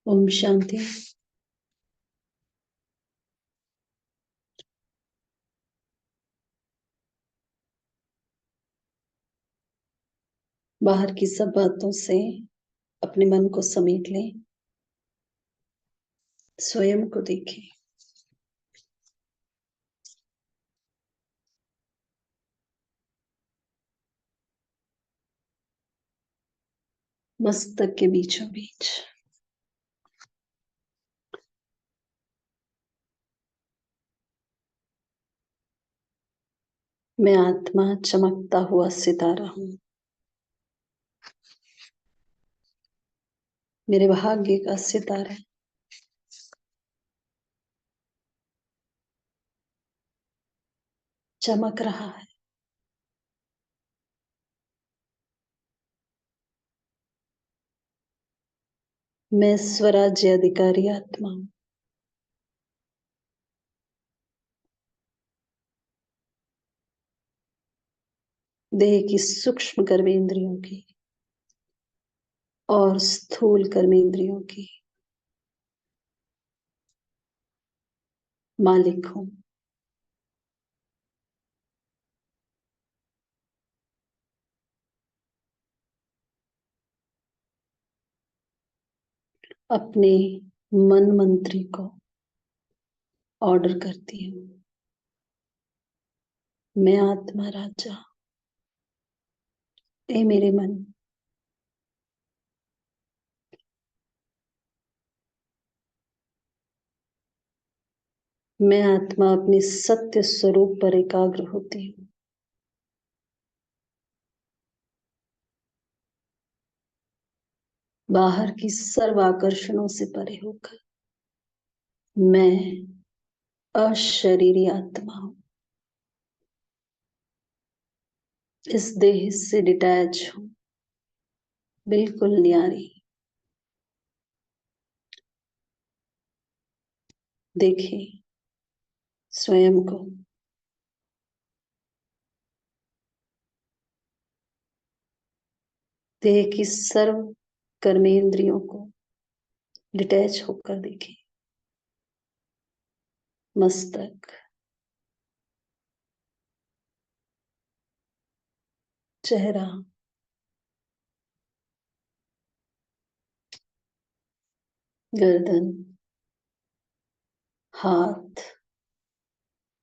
ओम शांति। बाहर की सब बातों से अपने मन को समेट लें, स्वयं को देखें। मस्तक के बीचों बीच मैं आत्मा चमकता हुआ सितारा हूँ। मेरे भाग्य का सितारा चमक रहा है। मैं स्वराज्य अधिकारी आत्मा हूँ। देह की सूक्ष्म कर्मेंद्रियों की और स्थूल कर्मेंद्रियों की मालिक हूँ। अपने मन मंत्री को ऑर्डर करती हूँ। मैं आत्मा राजा। ए मेरे मन, मैं आत्मा अपने सत्य स्वरूप पर एकाग्र होती हूँ। बाहर की सर्व आकर्षणों से परे होकर मैं अशरीरी आत्मा हूँ। इस देह से डिटैच हूँ, बिल्कुल न्यारी। देखिए स्वयं को। देह की सर्व कर्मेंद्रियों को डिटैच होकर देखिए। मस्तक, चेहरा, गर्दन, हाथ,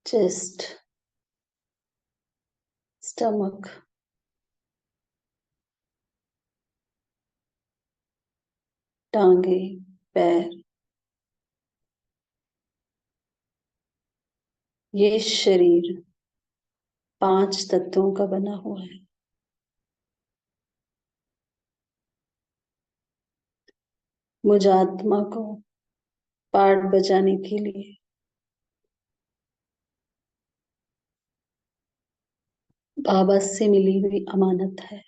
चेस्ट, स्टमक, टांगे, पैर। ये शरीर 5 तत्वों का बना हुआ है। मुझ आत्मा को पाठ बजाने के लिए बाबा से मिली हुई अमानत है।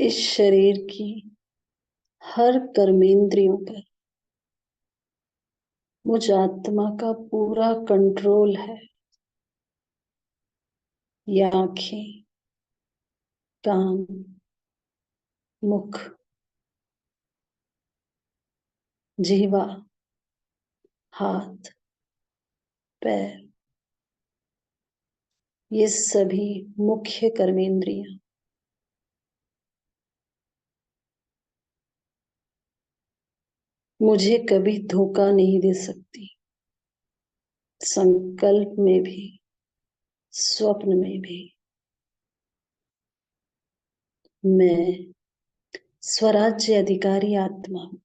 इस शरीर की हर कर्मेंद्रियों पर मुझ आत्मा का पूरा कंट्रोल है। ये आंखें, कान, मुख, जीवा, हाथ, पैर, ये सभी मुख्य कर्मेंद्रियां मुझे कभी धोखा नहीं दे सकती। संकल्प में भी, स्वप्न में भी मैं स्वराज्य अधिकारी आत्मा हूं।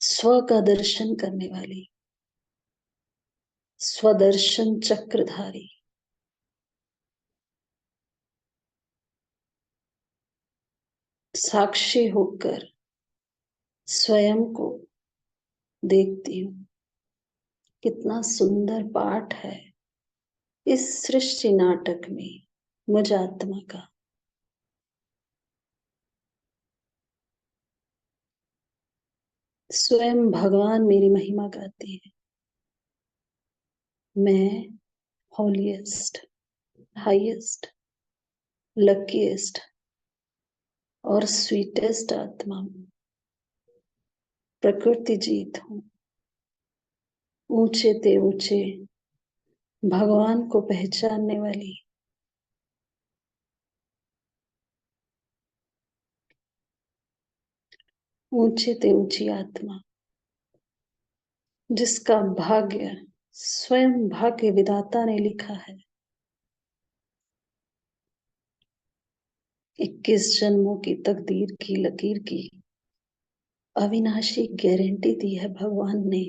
स्व का दर्शन करने वाली, स्वदर्शन चक्रधारी, साक्षी होकर स्वयं को देखती हूँ। कितना सुंदर पाठ है इस सृष्टि नाटक में मुझ आत्मा का। स्वयं भगवान मेरी महिमा गाते हैं। मैं हॉलीएस्ट, हाईएस्ट, लकीएस्ट और स्वीटेस्ट आत्मा हूँ। प्रकृति जीत हूँ। ऊंचे ते ऊंचे भगवान को पहचानने वाली ऊंचे ते ऊंची आत्मा, जिसका भाग्य स्वयं भाग्य विधाता ने लिखा है। 21 जन्मों की तकदीर की लकीर की अविनाशी गारंटी दी है भगवान ने।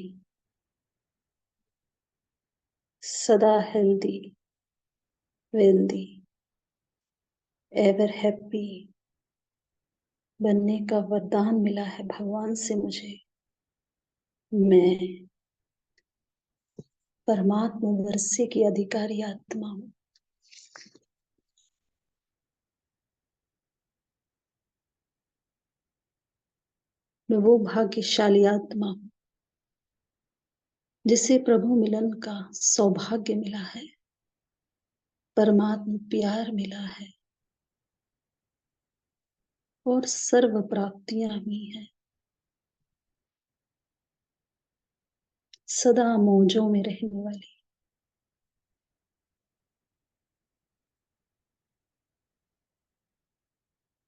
सदा हेल्दी, वेल्दी, एवर हैप्पी बनने का वरदान मिला है भगवान से मुझे। मैं परमात्मा वर्षे की अधिकारी आत्मा हूँ। मैं वो भाग्यशाली आत्मा हूँ जिसे प्रभु मिलन का सौभाग्य मिला है, परमात्मा प्यार मिला है और सर्व प्राप्तियां हुई हैं। सदा मौजों में रहने वाली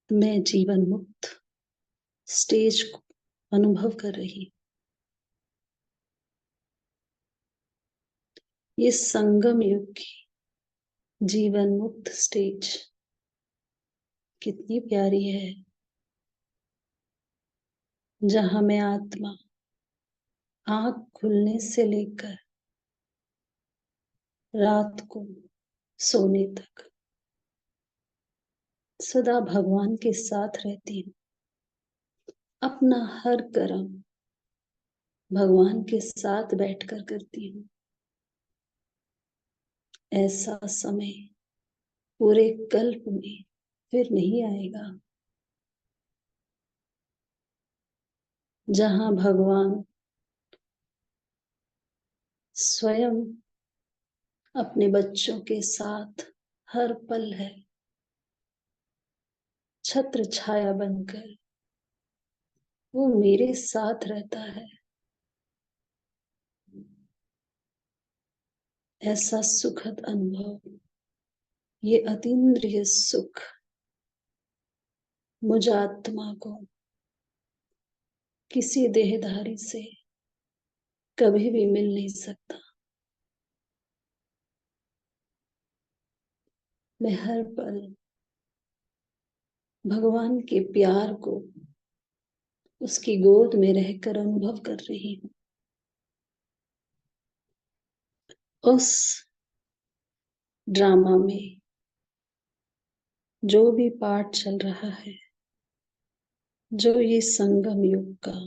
मैं जीवन मुक्त स्टेज को अनुभव कर रही। ये संगम युग की जीवन मुक्त स्टेज कितनी प्यारी है, जहां मैं आत्मा आंख खुलने से लेकर रात को सोने तक सदा भगवान के साथ रहती हूँ। अपना हर कर्म भगवान के साथ बैठकर करती हूँ। ऐसा समय पूरे कल्प में फिर नहीं आएगा जहां भगवान स्वयं अपने बच्चों के साथ हर पल है, छत्र छाया बनकर वो मेरे साथ रहता है। ऐसा सुखद अनुभव, ये अतीन्द्रिय सुख मुझ आत्मा को किसी देहधारी से कभी भी मिल नहीं सकता। मैं हर पल भगवान के प्यार को उसकी गोद में रहकर अनुभव कर रही हूँ। उस ड्रामा में जो भी पार्ट चल रहा है, जो ये संगम युग का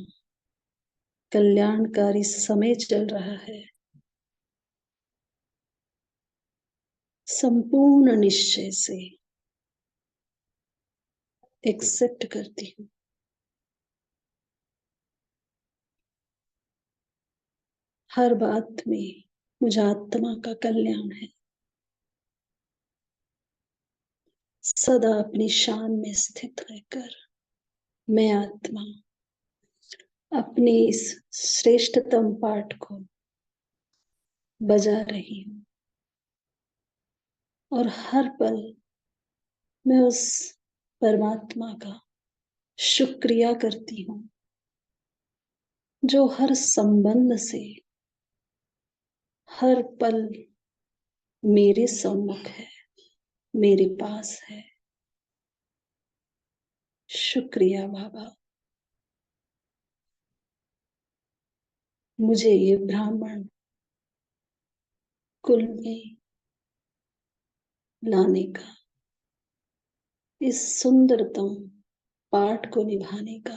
कल्याणकारी समय चल रहा है, संपूर्ण निश्चय से एक्सेप्ट करती हूँ। हर बात में मुझे आत्मा का कल्याण है। सदा अपनी शान में स्थित रहकर मैं आत्मा अपने इस श्रेष्ठतम पाठ को बजा रही हूँ और हर पल मैं उस परमात्मा का शुक्रिया करती हूँ जो हर संबंध से हर पल मेरे सम्मुख है, मेरे पास है। शुक्रिया बाबा, मुझे ये ब्राह्मण कुल में लाने का, इस सुंदरतम पाठ को निभाने का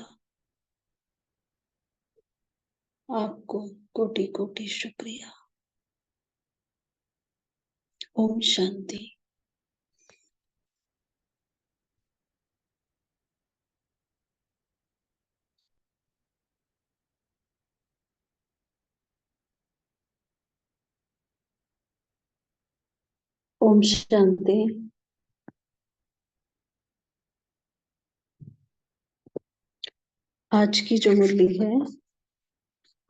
आपको कोटि कोटि शुक्रिया। ओम शांति। ओम शांति। आज की जो मुरली है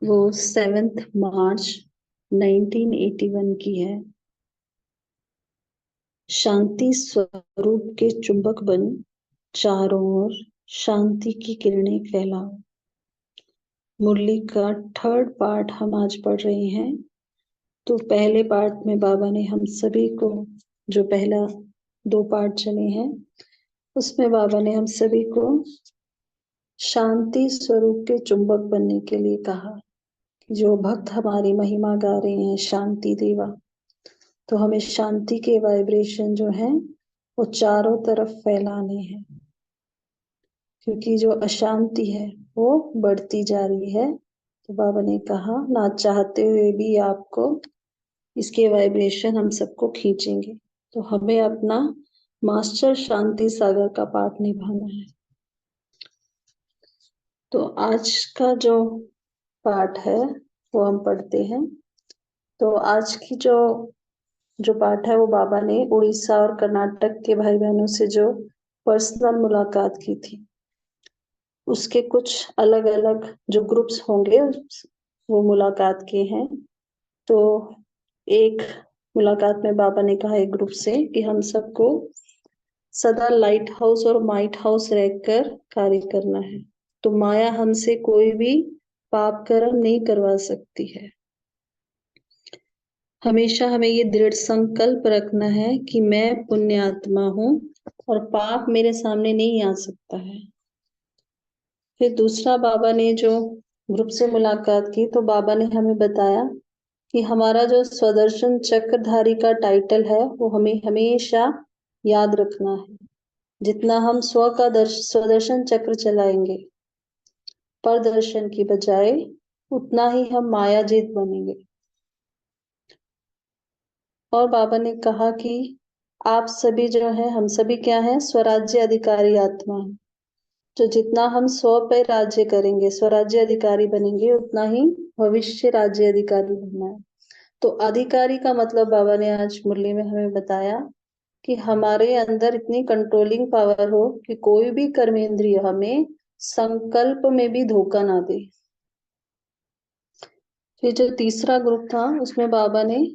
वो 7 मार्च 1981 की है। शांति स्वरूप के चुंबक बन, चारों ओर शांति की किरणें फैलाओ। मुरली का थर्ड पार्ट हम आज पढ़ रहे हैं। तो पहले पार्ट में बाबा ने हम सभी को, जो पहला 2 पार्ट चले हैं, उसमें बाबा ने हम सभी को शांति स्वरूप के चुंबक बनने के लिए कहा। जो भक्त हमारी महिमा गा रहे हैं शांति देवा, तो हमें शांति के वाइब्रेशन जो हैं वो चारों तरफ फैलाने हैं, क्योंकि जो अशांति है वो बढ़ती जा रही है। तो बाबा ने कहा ना चाहते हुए भी आपको इसके वाइब्रेशन हम सबको खींचेंगे। तो हमें अपना मास्टर शांति सागर का पाठ निभाना है। तो आज का जो पाठ है वो हम पढ़ते हैं। तो आज की जो पाठ है वो बाबा ने उड़ीसा और कर्नाटक के भाई बहनों से जो पर्सनल मुलाकात की थी, उसके कुछ अलग अलग जो ग्रुप्स होंगे वो मुलाकात किए हैं। तो एक मुलाकात में बाबा ने कहा एक ग्रुप से कि हम सबको सदा लाइट हाउस और माइट हाउस रहकर कार्य करना है। तो माया हमसे कोई भी पाप कर्म नहीं करवा सकती है। हमेशा हमें ये दृढ़ संकल्प रखना है कि मैं पुण्य आत्मा हूँ और पाप मेरे सामने नहीं आ सकता है। फिर दूसरा बाबा ने जो ग्रुप से मुलाकात की, तो बाबा ने हमें बताया कि हमारा जो स्वदर्शन चक्रधारी का टाइटल है वो हमें हमेशा याद रखना है। जितना हम स्वदर्शन चक्र चलाएंगे परदर्शन की बजाय, उतना ही हम मायाजीत बनेंगे। और बाबा ने कहा कि आप सभी जो है, हम सभी क्या है, स्वराज्य अधिकारी आत्मा है। तो जितना हम स्व पे राज्य करेंगे, स्वराज्य अधिकारी बनेंगे, उतना ही भविष्य राज्य अधिकारी बनना है। तो अधिकारी का मतलब बाबा ने आज मुरली में हमें बताया कि हमारे अंदर इतनी कंट्रोलिंग पावर हो कि कोई भी कर्मेंद्रिय हमें संकल्प में भी धोखा ना दे। फिर जो तीसरा ग्रुप था उसमें बाबा ने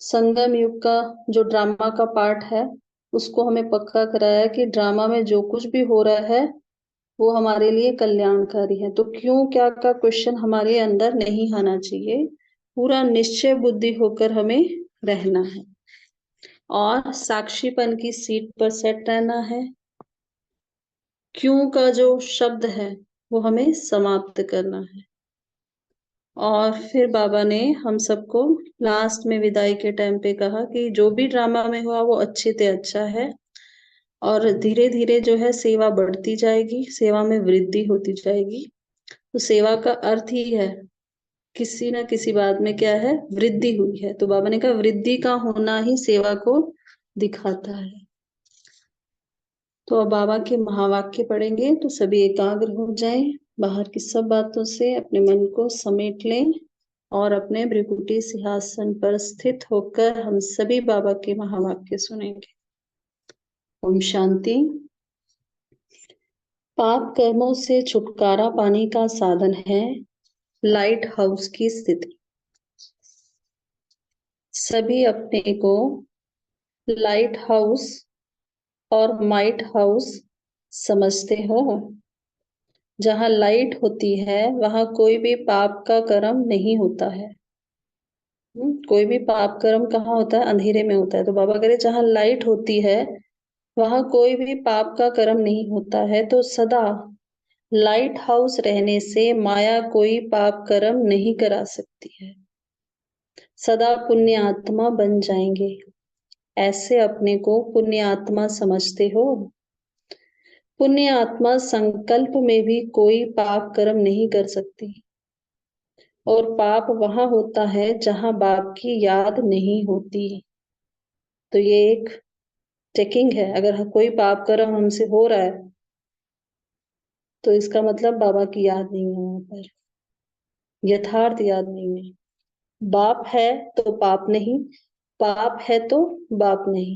संगम युग का जो ड्रामा का पार्ट है उसको हमें पक्का कराया कि ड्रामा में जो कुछ भी हो रहा है वो हमारे लिए कल्याणकारी है। तो क्यों क्या का क्वेश्चन हमारे अंदर नहीं आना चाहिए। पूरा निश्चय बुद्धि होकर हमें रहना है और साक्षीपन की सीट पर सेट रहना है। क्यों का जो शब्द है वो हमें समाप्त करना है। और फिर बाबा ने हम सबको लास्ट में विदाई के टाइम पे कहा कि जो भी ड्रामा में हुआ वो अच्छे से अच्छा है और धीरे धीरे जो है सेवा बढ़ती जाएगी, सेवा में वृद्धि होती जाएगी। तो सेवा का अर्थ ही है किसी ना किसी बात में क्या है, वृद्धि हुई है। तो बाबा ने कहा वृद्धि का होना ही सेवा को दिखाता है। तो अब बाबा के महावाक्य पढ़ेंगे, तो सभी एकाग्र हो जाएं, बाहर की सब बातों से अपने मन को समेट लें और अपने भ्रिकुटी सिंहासन पर स्थित होकर हम सभी बाबा के महावाक्य सुनेंगे। ओम शांति। पाप कर्मों से छुटकारा पाने का साधन है लाइट हाउस की स्थिति। सभी अपने को लाइट हाउस और माइट हाउस समझते हो। जहां लाइट होती है वहां कोई भी पाप का कर्म नहीं होता है। कोई भी पाप कर्म कहाँ होता है, अंधेरे में होता है। तो बाबा कह रहे जहां लाइट होती है वहां कोई भी पाप का कर्म नहीं होता है। तो सदा लाइट हाउस रहने से माया कोई पाप कर्म नहीं करा सकती है। सदा पुण्य आत्मा बन जाएंगे। ऐसे अपने को पुण्य आत्मा समझते हो। पुण्य आत्मा संकल्प में भी कोई पाप कर्म नहीं कर सकती। और पाप वहां होता है जहां बाप की याद नहीं होती। तो ये एक चेकिंग है। अगर कोई पाप कर्म हमसे हो रहा है तो इसका मतलब बाबा की याद नहीं है, वहां पर यथार्थ याद नहीं है। बाप है तो पाप नहीं, पाप है तो बाप नहीं,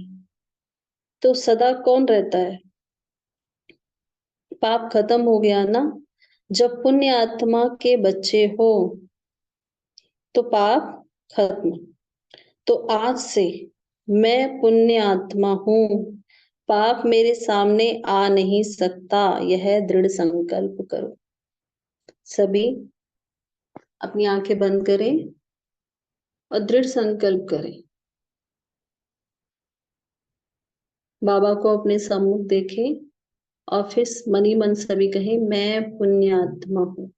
तो सदा कौन रहता है? पाप खत्म हो गया ना। जब पुण्य आत्मा के बच्चे हो तो पाप खत्म। तो आज से मैं पुण्य आत्मा हूँ, पाप मेरे सामने आ नहीं सकता, यह दृढ़ संकल्प करो। सभी अपनी आंखें बंद करें और दृढ़ संकल्प करें। बाबा को अपने सम्मुख देखें और फिर मन ही मन सभी कहें, मैं पुण्य आत्मा हूँ,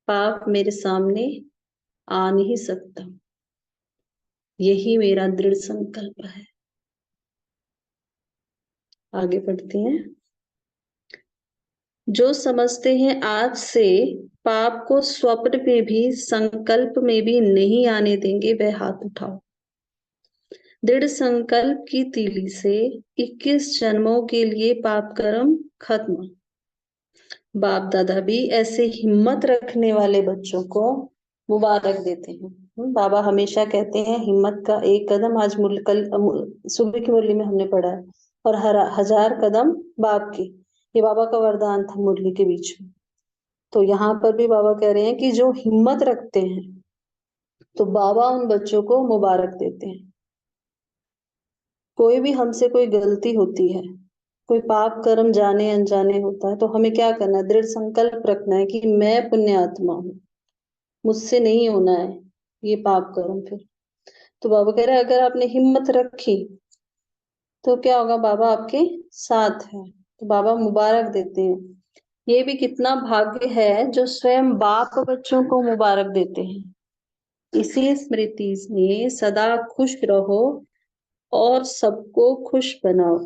पाप मेरे सामने आ नहीं सकता, यही मेरा दृढ़ संकल्प है। आगे बढ़ते हैं। जो समझते हैं आज से पाप को स्वप्न में भी संकल्प में भी नहीं आने देंगे, वह हाथ उठाओ। दृढ़ संकल्प की तीली से 21 जन्मों के लिए पाप कर्म खत्म। बाप दादा भी ऐसे हिम्मत रखने वाले बच्चों को मुबारक देते हैं। बाबा हमेशा कहते हैं, हिम्मत का एक कदम, आज सुबह की मुरली में हमने पढ़ा है, और हर 1000 कदम बाप की। ये बाबा का वरदान था मुरली के बीच में। तो यहाँ पर भी बाबा कह रहे हैं कि जो हिम्मत रखते हैं, तो बाबा उन बच्चों को मुबारक देते हैं। कोई भी हमसे कोई गलती होती है, कोई पाप कर्म जाने अनजाने होता है, तो हमें क्या करना है? दृढ़ संकल्प रखना है कि मैं पुण्य आत्मा हूँ, मुझसे नहीं होना है ये पाप कर्म। फिर तो बाबा कह रहे हैं, अगर आपने हिम्मत रखी तो क्या होगा? बाबा आपके साथ है। तो बाबा मुबारक देते हैं। ये भी कितना भाग्य है जो स्वयं बाप बच्चों को मुबारक देते हैं। इसी स्मृति में सदा खुश रहो और सबको खुश बनाओ।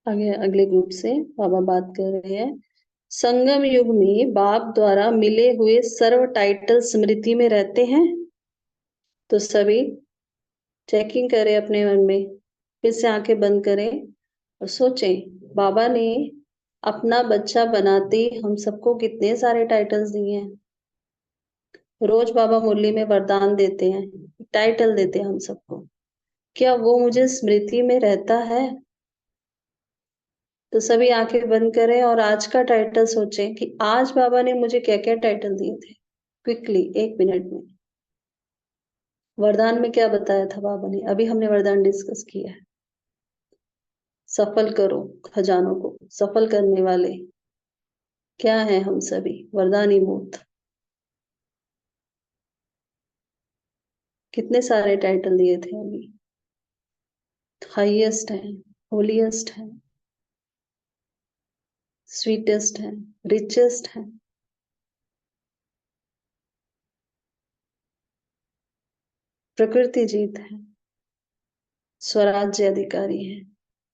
आगे अगले ग्रुप से बाबा बात कर रहे हैं। संगम युग में बाप द्वारा मिले हुए सर्व टाइटल स्मृति में रहते हैं। तो सभी चेकिंग करें अपने मन में, फिर से आंखें बंद करें और सोचें, बाबा ने अपना बच्चा बनाते ही हम सबको कितने सारे टाइटल्स दिए हैं। रोज बाबा मुरली में वरदान देते हैं, टाइटल देते हैं हम सबको। क्या वो मुझे स्मृति में रहता है? तो सभी आंखें बंद करें और आज का टाइटल सोचें कि आज बाबा ने मुझे क्या क्या टाइटल दिए थे। क्विकली 1 मिनट में वरदान में क्या बताया था बाबा ने, अभी हमने वरदान डिस्कस किया है। सफल करो खजानों को, सफल करने वाले क्या है? हम सभी वरदानी मूर्त। कितने सारे टाइटल दिए थे अभी। हाईएस्ट है, होलीएस्ट है, स्वीटेस्ट है, रिचेस्ट है, प्रकृति जीत है, स्वराज्य अधिकारी है।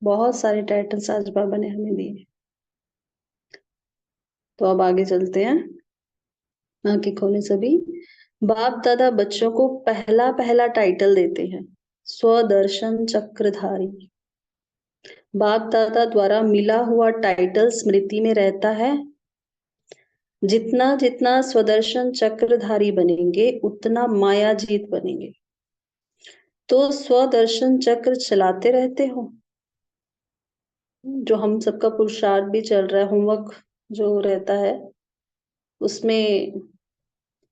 बहुत सारे टाइटल्स आज बाबा ने हमें दिए। तो अब आगे चलते हैं। आंखें खोले सभी। बाप दादा बच्चों को पहला पहला टाइटल देते हैं, स्वदर्शन चक्रधारी। बाप दादा द्वारा मिला हुआ टाइटल स्मृति में रहता है। जितना जितना स्वदर्शन चक्रधारी बनेंगे उतना माया जीत बनेंगे। तो स्वदर्शन चक्र चलाते रहते हो। जो हम सबका पुरुषार्थ भी चल रहा है, होमवर्क जो रहता है, उसमें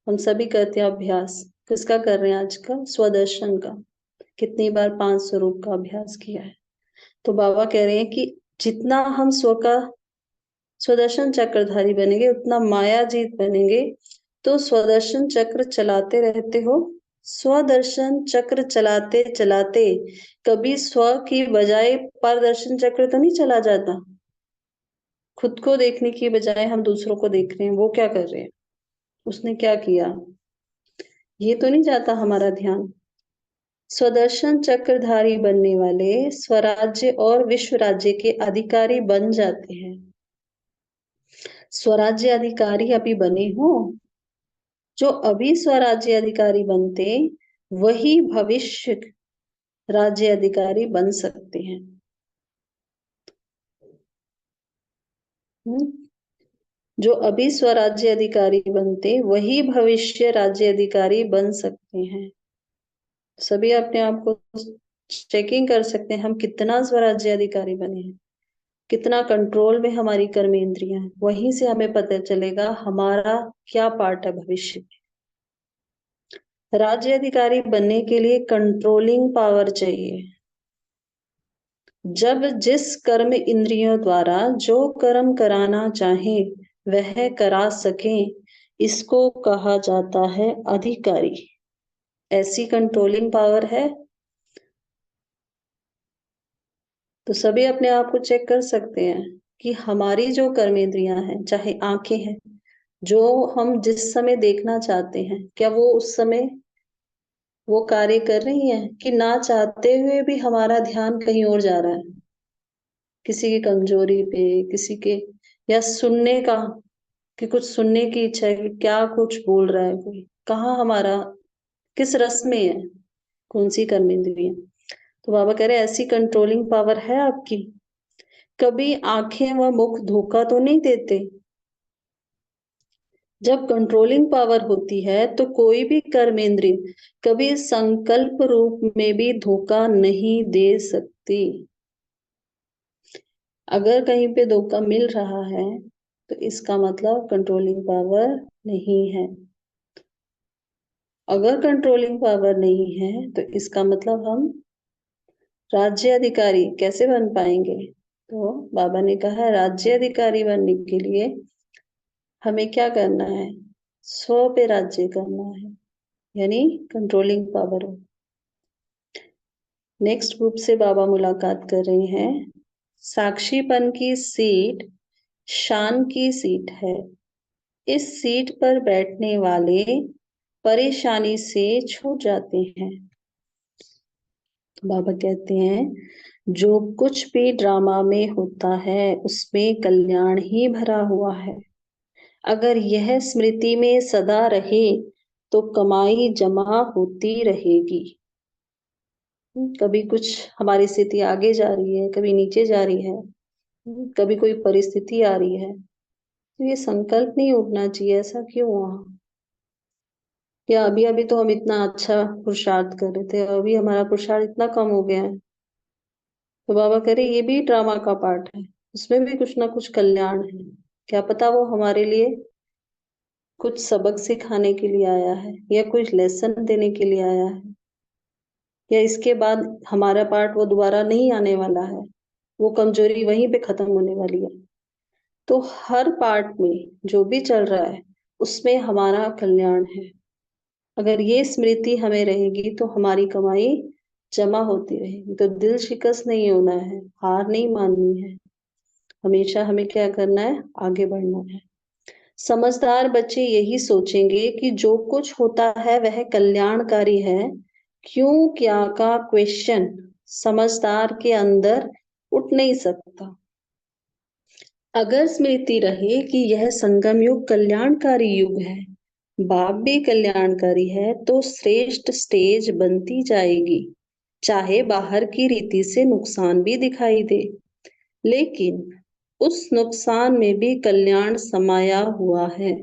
हम सभी करते हैं अभ्यास। किसका कर रहे हैं आजकल? स्वदर्शन का। कितनी बार 5 स्वरूप का अभ्यास किया है? तो बाबा कह रहे हैं कि जितना हम स्व का स्वदर्शन चक्रधारी बनेंगे उतना माया जीत बनेंगे। तो स्वदर्शन चक्र चलाते रहते हो। स्वदर्शन चक्र चलाते चलाते कभी स्व की बजाय परदर्शन चक्र तो नहीं चला जाता? खुद को देखने की बजाय हम दूसरों को देख रहे हैं, वो क्या कर रहे हैं, उसने क्या किया, ये तो नहीं जाता हमारा ध्यान। स्वदर्शन चक्रधारी बनने वाले स्वराज्य और विश्व राज्य के अधिकारी बन जाते हैं। स्वराज्य अधिकारी अभी बने हो, जो अभी स्वराज्य अधिकारी बनते वही भविष्य राज्य अधिकारी बन सकते हैं। जो अभी स्वराज्य अधिकारी बनते वही भविष्य राज्य अधिकारी बन सकते हैं। सभी अपने आप को चेकिंग कर सकते हैं, हम कितना स्वराज्य अधिकारी बने हैं, कितना कंट्रोल में हमारी कर्मेंद्रियां हैं। वहीं से हमें पता चलेगा हमारा क्या पार्ट है भविष्य में। राज्य अधिकारी बनने के लिए कंट्रोलिंग पावर चाहिए। जब जिस कर्म इंद्रियों द्वारा जो कर्म कराना चाहे वह करा सके, इसको कहा जाता है अधिकारी। ऐसी कंट्रोलिंग पावर है। तो सभी अपने आप को चेक कर सकते हैं कि हमारी जो कर्मेंद्रियां हैं, चाहे आंखें हैं, जो हम जिस समय देखना चाहते हैं, क्या वो उस समय वो कार्य कर रही हैं, कि ना चाहते हुए भी हमारा ध्यान कहीं और जा रहा है, किसी की कमजोरी पे, किसी के, या सुनने का, कि कुछ सुनने की इच्छा है कि क्या कुछ बोल रहा है कोई, कहाँ हमारा किस रस में है, कौन सी कर्मेंद्रिय। तो बाबा कह रहे ऐसी कंट्रोलिंग पावर है आपकी। कभी आंखें व मुख धोखा तो नहीं देते। जब कंट्रोलिंग पावर होती है तो कोई भी कर्मेंद्रिय कभी संकल्प रूप में भी धोखा नहीं दे सकती। अगर कहीं पे धोखा मिल रहा है तो इसका मतलब कंट्रोलिंग पावर नहीं है। अगर कंट्रोलिंग पावर नहीं है तो इसका मतलब हम राज्य अधिकारी कैसे बन पाएंगे। तो बाबा ने कहा राज्य अधिकारी बनने के लिए हमें क्या करना है, स्व पे राज्य करना है, यानी कंट्रोलिंग पावर हो। नेक्स्ट ग्रुप से बाबा मुलाकात कर रहे हैं। साक्षीपन की सीट शान की सीट है। इस सीट पर बैठने वाले परेशानी से छूट जाते हैं। बाबा कहते हैं जो कुछ भी ड्रामा में होता है उसमें कल्याण ही भरा हुआ है। अगर यह स्मृति में सदा रहे तो कमाई जमा होती रहेगी। कभी कुछ हमारी स्थिति आगे जा रही है, कभी नीचे जा रही है, कभी कोई परिस्थिति आ रही है, तो ये संकल्प नहीं उठना चाहिए ऐसा क्यों हुआ। या अभी अभी तो हम इतना अच्छा पुरुषार्थ कर रहे थे, अभी हमारा पुरुषार्थ इतना कम हो गया है। तो बाबा कह रहे ये भी ड्रामा का पार्ट है, उसमें भी कुछ ना कुछ कल्याण है। क्या पता वो हमारे लिए कुछ सबक सिखाने के लिए आया है, या कुछ लेसन देने के लिए आया है, या इसके बाद हमारा पार्ट वो दोबारा नहीं आने वाला है, वो कमजोरी वहीं पे खत्म होने वाली है। तो हर पार्ट में जो भी चल रहा है उसमें हमारा कल्याण है। अगर ये स्मृति हमें रहेगी तो हमारी कमाई जमा होती रहेगी। तो दिल शिकस्त नहीं होना है, हार नहीं माननी है, हमेशा हमें क्या करना है, आगे बढ़ना है। समझदार बच्चे यही सोचेंगे कि जो कुछ होता है वह कल्याणकारी है। क्यों क्या का क्वेश्चन समझदार के अंदर उठ नहीं सकता। अगर स्मृति रहे कि यह संगम युग कल्याणकारी युग है, बाप भी कल्याणकारी है, तो श्रेष्ठ स्टेज बनती जाएगी। चाहे बाहर की रीति से नुकसान भी दिखाई दे, लेकिन उस नुकसान में भी कल्याण समाया हुआ है,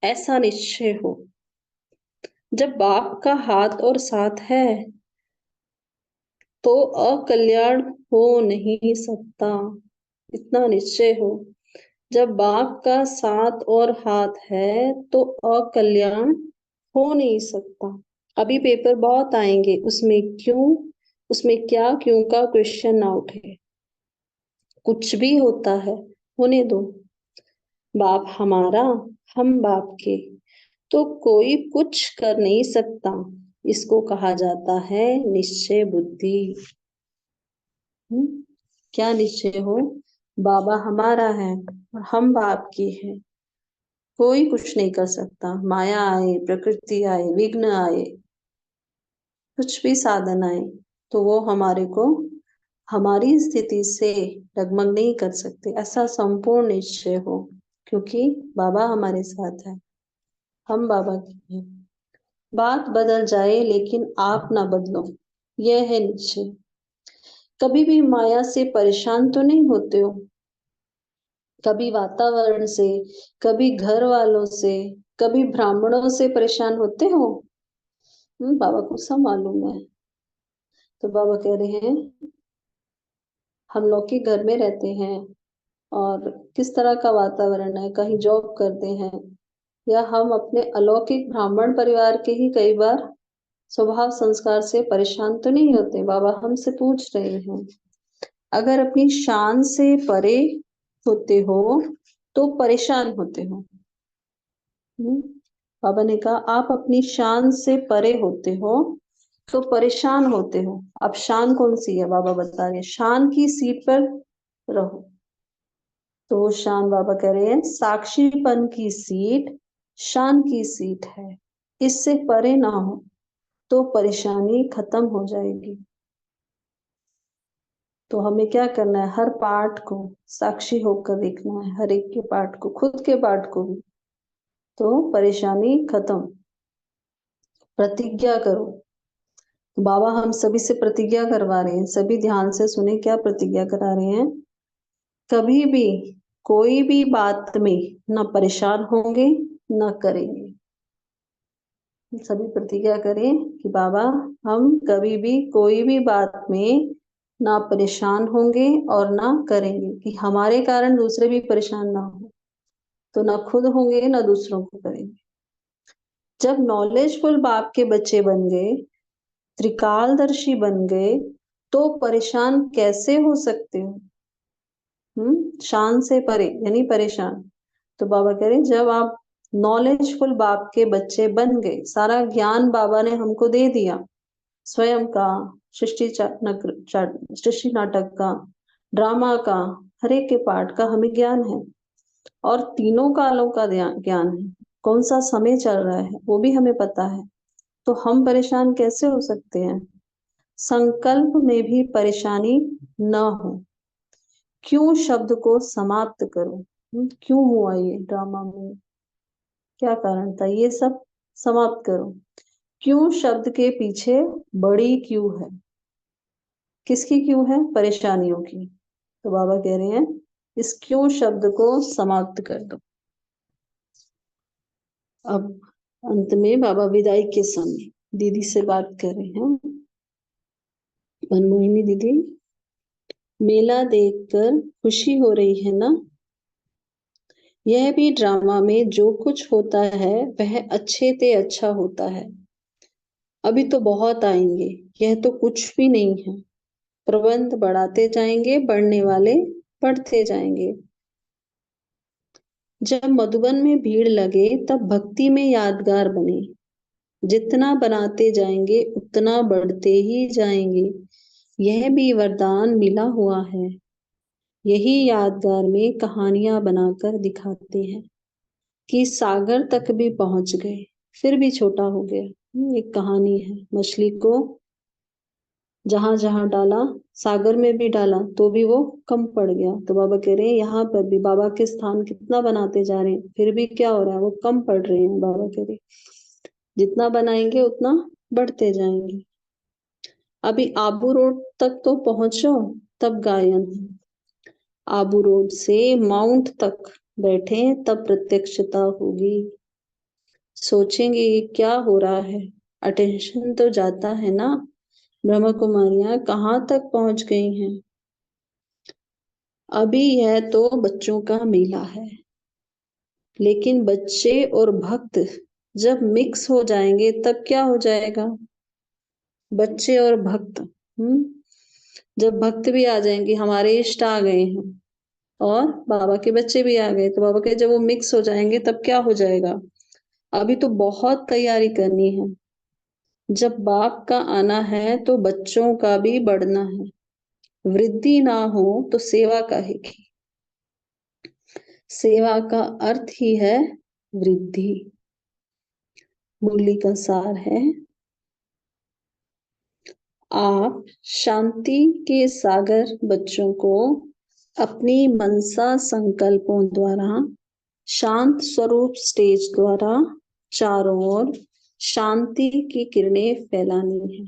ऐसा निश्चय हो। जब बाप का हाथ और साथ है तो अकल्याण हो नहीं सकता, इतना निश्चय हो। जब बाप का साथ और हाथ है तो अकल्याण हो नहीं सकता। अभी पेपर बहुत आएंगे, उसमें क्यों, उसमें क्या क्यों का क्वेश्चन ना उठे। कुछ भी होता है होने दो, बाप हमारा, हम बाप के, तो कोई कुछ कर नहीं सकता। इसको कहा जाता है निश्चय बुद्धि। क्या निश्चय हो, बाबा हमारा है और हम बाप के हैं, कोई कुछ नहीं कर सकता। माया आए, प्रकृति आए, विघ्न आए, कुछ भी साधन आए, तो वो हमारे को हमारी स्थिति से डगमग नहीं कर सकते। ऐसा संपूर्ण निश्चय हो, क्योंकि बाबा हमारे साथ है, हम बाबा के हैं। बात बदल जाए लेकिन आप ना बदलो, यह है निश्चय। कभी भी माया से परेशान तो नहीं होते हो। कभी वातावरण से, कभी घर वालों से, कभी ब्राह्मणों से परेशान होते हो? बाबा को सब मालूम है। तो बाबा कह रहे हैं हम लोग के घर में रहते हैं और किस तरह का वातावरण है, कहीं जॉब करते हैं या हम अपने अलौकिक ब्राह्मण परिवार के ही कई बार स्वभाव संस्कार से परेशान तो नहीं होते? बाबा हमसे पूछ रहे हैं अगर अपनी शान से परे होते हो तो परेशान होते हो। बाबा ने कहा आप अपनी शान से परे होते हो तो परेशान होते हो। अब शान कौन सी है? बाबा बता रहे हैं शान की सीट पर रहो। तो वो शान बाबा कह रहे हैं साक्षीपन की सीट शान की सीट है, इससे परे ना हो तो परेशानी खत्म हो जाएगी। तो हमें क्या करना है? हर पार्ट को साक्षी होकर देखना है, हर एक के पार्ट को, खुद के पार्ट को भी, तो परेशानी खत्म। प्रतिज्ञा करो। बाबा हम सभी से प्रतिज्ञा करवा रहे हैं, सभी ध्यान से सुने क्या प्रतिज्ञा करा रहे हैं। कभी भी कोई भी बात में ना परेशान होंगे ना करेंगे। सभी प्रतिज्ञा करें कि बाबा हम कभी भी कोई भी बात में ना परेशान होंगे और ना करेंगे, कि हमारे कारण दूसरे भी परेशान ना हो। तो ना खुद होंगे ना दूसरों को करेंगे। जब नॉलेजफुल बाप के बच्चे बन गए, त्रिकालदर्शी बन गए, तो परेशान कैसे हो सकते हो? शान से परे यानी परेशान। तो बाबा कह रहे जब आप नॉलेजफुल बाप के बच्चे बन गए, सारा ज्ञान बाबा ने हमको दे दिया, स्वयं का, सृष्टि नाटक का, ड्रामा का, हर एक के पार्ट का हमें ज्ञान है और तीनों कालों का ज्ञान है। कौन सा समय चल रहा है वो भी हमें पता है। तो हम परेशान कैसे हो सकते हैं? संकल्प में भी परेशानी न हो। क्यों शब्द को समाप्त करो। क्यों हुआ ये ड्रामा में, क्या कारण था, ये सब समाप्त करो। क्यों शब्द के पीछे बड़ी क्यों है। किसकी क्यों है? परेशानियों की। तो बाबा कह रहे हैं इस क्यों शब्द को समाप्त कर दो। अब अंत में बाबा विदाई के समय दीदी से बात कर रहे हैं। मनमोहिनी दीदी, मेला देखकर खुशी हो रही है ना? यह भी ड्रामा में जो कुछ होता है वह अच्छे ते अच्छा होता है। अभी तो बहुत आएंगे, यह तो कुछ भी नहीं है। प्रबंध बढ़ाते जाएंगे, बढ़ने वाले बढ़ते जाएंगे। जब मधुबन में भीड़ लगे तब भक्ति में यादगार बने। जितना बनाते जाएंगे उतना बढ़ते ही जाएंगे। यह भी वरदान मिला हुआ है। यही यादगार में कहानियां बनाकर दिखाते हैं कि सागर तक भी पहुंच गए फिर भी छोटा हो गया। एक कहानी है, मछली को जहां जहां डाला, सागर में भी डाला तो भी वो कम पड़ गया। तो बाबा कह रहे हैं यहाँ पर भी बाबा के स्थान कितना बनाते जा रहे हैं फिर भी क्या हो रहा है, वो कम पड़ रहे हैं। बाबा कह रहे जितना बनाएंगे उतना बढ़ते जाएंगे। अभी आबू रोड तक तो पहुंचो तब गायन है। आबू रोड से माउंट तक बैठे तब प्रत्यक्षता होगी। सोचेंगे ये क्या हो रहा है, अटेंशन तो जाता है ना। ब्रह्म कुमारियां कहाँ तक पहुंच गई हैं? अभी यह तो बच्चों का मेला है, लेकिन बच्चे और भक्त जब मिक्स हो जाएंगे तब क्या हो जाएगा? बच्चे और भक्त, जब भक्त भी आ जाएंगे, हमारे इष्ट आ गए हैं और बाबा के बच्चे भी आ गए, तो बाबा के जब वो मिक्स हो जाएंगे तब क्या हो जाएगा? अभी तो बहुत तैयारी करनी है। जब बाप का आना है तो बच्चों का भी बढ़ना है। वृद्धि ना हो तो सेवा काहे की? सेवा का अर्थ ही है वृद्धि। मुरली का सार है, आप शांति के सागर बच्चों को अपनी मनसा संकल्पों द्वारा, शांत स्वरूप स्टेज द्वारा चारों ओर शांति की किरणें फैलानी है।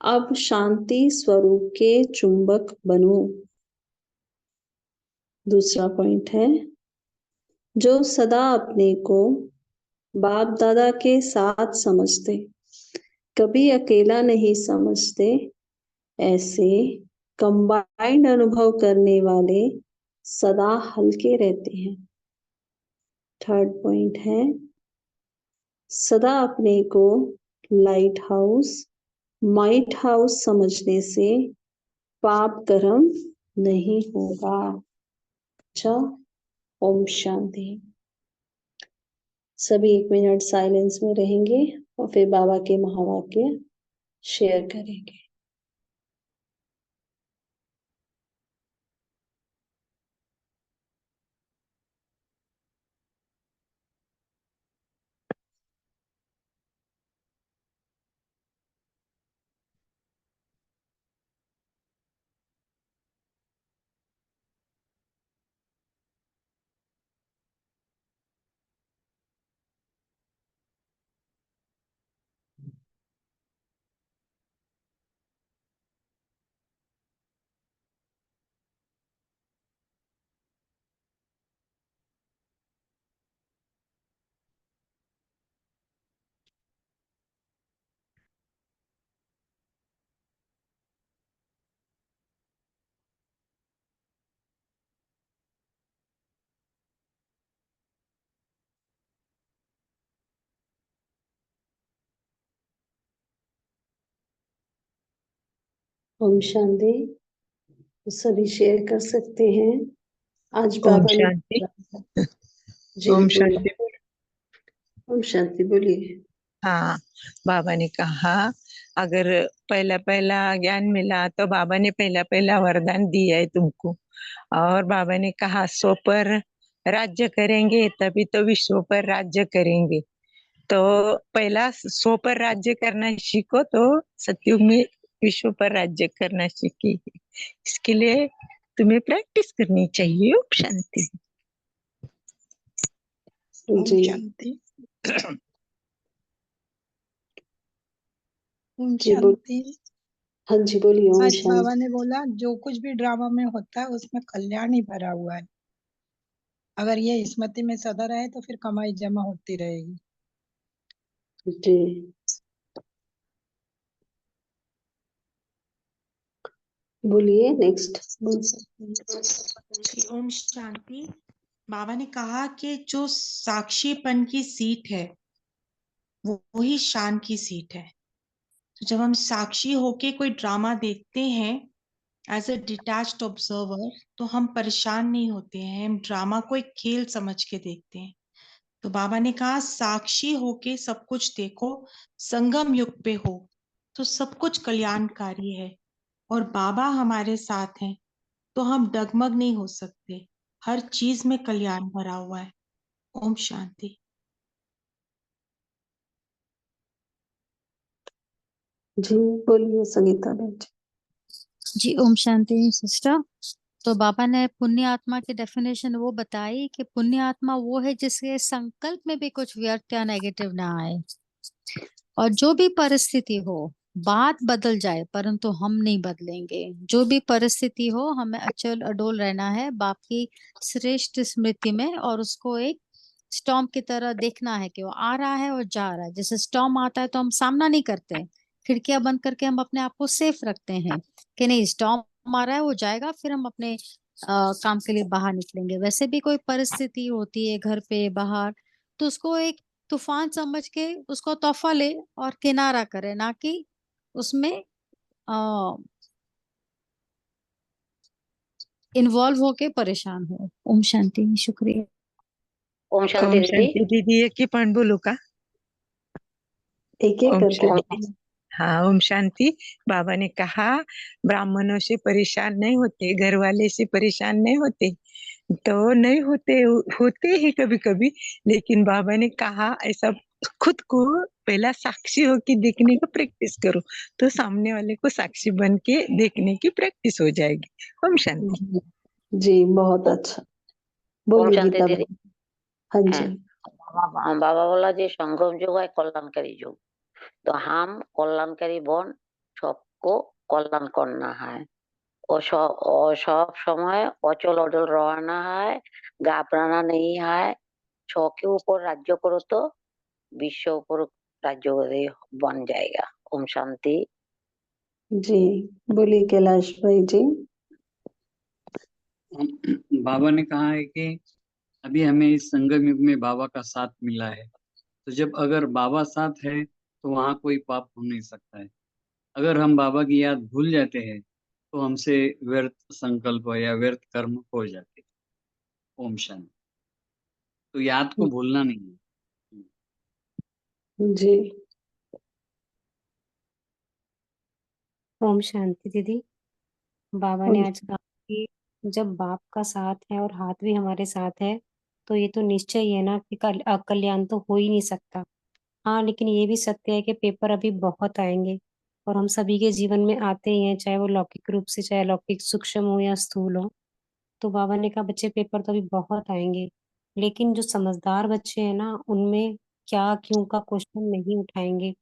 अब शांति स्वरूप के चुंबक बनो। दूसरा पॉइंट है, जो सदा अपने को बाप दादा के साथ समझते, कभी अकेला नहीं समझते, ऐसे कंबाइंड अनुभव करने वाले सदा हल्के रहते हैं। थर्ड पॉइंट है, सदा अपने को लाइट हाउस माइट हाउस समझने से पाप कर्म नहीं होगा। अच्छा, ओम शांति। सभी 1 मिनट साइलेंस में रहेंगे और फिर बाबा के महावाक्य शेयर करेंगे। ओम शांति। सभी शेयर कर सकते हैं। आज ओम बाबा ने शांति। जी ओम बोलिए। शांति। ओम शांति बोलिए। हाँ, बाबा ने कहा अगर पहला पहला ज्ञान मिला तो बाबा ने पहला पहला वरदान दिया है तुमको, और बाबा ने कहा सौ पर राज्य करेंगे तभी तो विश्व पर राज्य करेंगे। तो पहला सौ पर राज्य करना सीखो तो सतयुग में विश्व पर राज्य करना सीखेगी। इसके लिए तुम्हें प्रैक्टिस करनी चाहिए। ओम शांति। ओम जी शांति। ओम जी बोल। शांति। हाँ जी बोलिए। ओम आज शांति। बाबा ने बोला जो कुछ भी ड्रामा में होता है उसमें कल्याण ही भरा हुआ है। अगर ये स्मृति में सदा रहे तो फिर कमाई जमा होती रहेगी। जी बोलिए, नेक्स्ट बोल सकते हैं। ओम शांति। बाबा ने कहा कि जो साक्षीपन की सीट है वो वही शान की सीट है। तो जब हम साक्षी होके कोई ड्रामा देखते हैं एज अ डिटैच्ड ऑब्जर्वर, तो हम परेशान नहीं होते हैं, हम ड्रामा को एक खेल समझ के देखते हैं। तो बाबा ने कहा साक्षी होके सब कुछ देखो, संगम युग पे हो तो सब कुछ कल्याणकारी है और बाबा हमारे साथ हैं तो हम डगमग नहीं हो सकते। हर चीज में कल्याण भरा हुआ है। ओम शांति। जी बोलिए संगीता बेटी। जी ओम शांति सिस्टर। तो बाबा ने पुण्य आत्मा की डेफिनेशन वो बताई कि पुण्य आत्मा वो है जिसके संकल्प में भी कुछ व्यर्थ या नेगेटिव ना आए, और जो भी परिस्थिति हो, बात बदल जाए परंतु हम नहीं बदलेंगे। जो भी परिस्थिति हो हमें अचल अडोल रहना है बाप की श्रेष्ठ स्मृति में, और उसको एक स्टॉर्म की तरह देखना है कि वो आ रहा है और जा रहा है। जैसे स्टॉर्म आता है तो हम सामना नहीं करते, खिड़कियां बंद करके हम अपने आप को सेफ रखते हैं कि नहीं स्टॉर्म आ रहा है वो जाएगा, फिर हम अपने काम के लिए बाहर निकलेंगे। वैसे भी कोई परिस्थिति होती है घर पे बाहर, तो उसको एक तूफान समझ के उसको तोहफा ले और किनारा करे, ना कि उसमें इन्वॉल्व होके परेशान हो। ओम शांति। शुक्रिया। ओम शांति ओम दीदी। शांति दीदी, एक ही पॉइंट बोलू का? एक एक ओम करके शांति। बोलिए। हाँ, ओम शांति। बाबा ने कहा ब्राह्मणों से परेशान नहीं होते, घर वाले से परेशान नहीं होते, तो नहीं होते, होते ही कभी कभी, लेकिन बाबा ने कहा ऐसा खुद को पहला साक्षी होके देखने का प्रैक्टिस करो तो सामने वाले को साक्षी बन के देखने की प्रैक्टिस हो जाएगी। ओम शांति। जी बहुत अच्छा। ओम बोलिए शांति गीता दीदी। बेटी। हाँ হ্যাঁ, जी। বাবা বলা যে সঙ্গম যুগ হয় কল্যাণকারী যুগ। तो हम कल्याणकारी बन सबको कल्याण करना है। সব সময় অচল অচল रहना है, घबराना नहीं है। छो के ऊपर राज्य करो तो विश्व ऊपर राज्य बन जाएगा। ओम शांति। जी बोलिए कैलाश भाई जी। बाबा ने कहा है कि अभी हमें इस संगम युग में बाबा का साथ मिला है, तो जब अगर बाबा साथ है तो वहाँ कोई पाप हो नहीं सकता है। अगर हम बाबा की याद भूल जाते हैं तो हमसे व्यर्थ संकल्प या व्यर्थ कर्म हो जाते हैं। ओम शांति। तो याद को भूलना नहीं है। जी ओम शांति दीदी। बाबा ओम ने आज कहा कि जब बाप का साथ है और हाथ भी हमारे साथ है तो ये तो निश्चय ही है ना कि अकल्याण तो हो ही नहीं सकता। हाँ, लेकिन ये भी सत्य है कि पेपर अभी बहुत आएंगे और हम सभी के जीवन में आते ही हैं, चाहे वो लौकिक रूप से, चाहे लौकिक सूक्ष्म हो या स्थूल हो। तो बाबा ने कहा बच्चे पेपर तो अभी बहुत आएंगे, लेकिन जो समझदार बच्चे हैं ना उनमें क्या क्यों का क्वेश्चन नहीं उठाएंगे।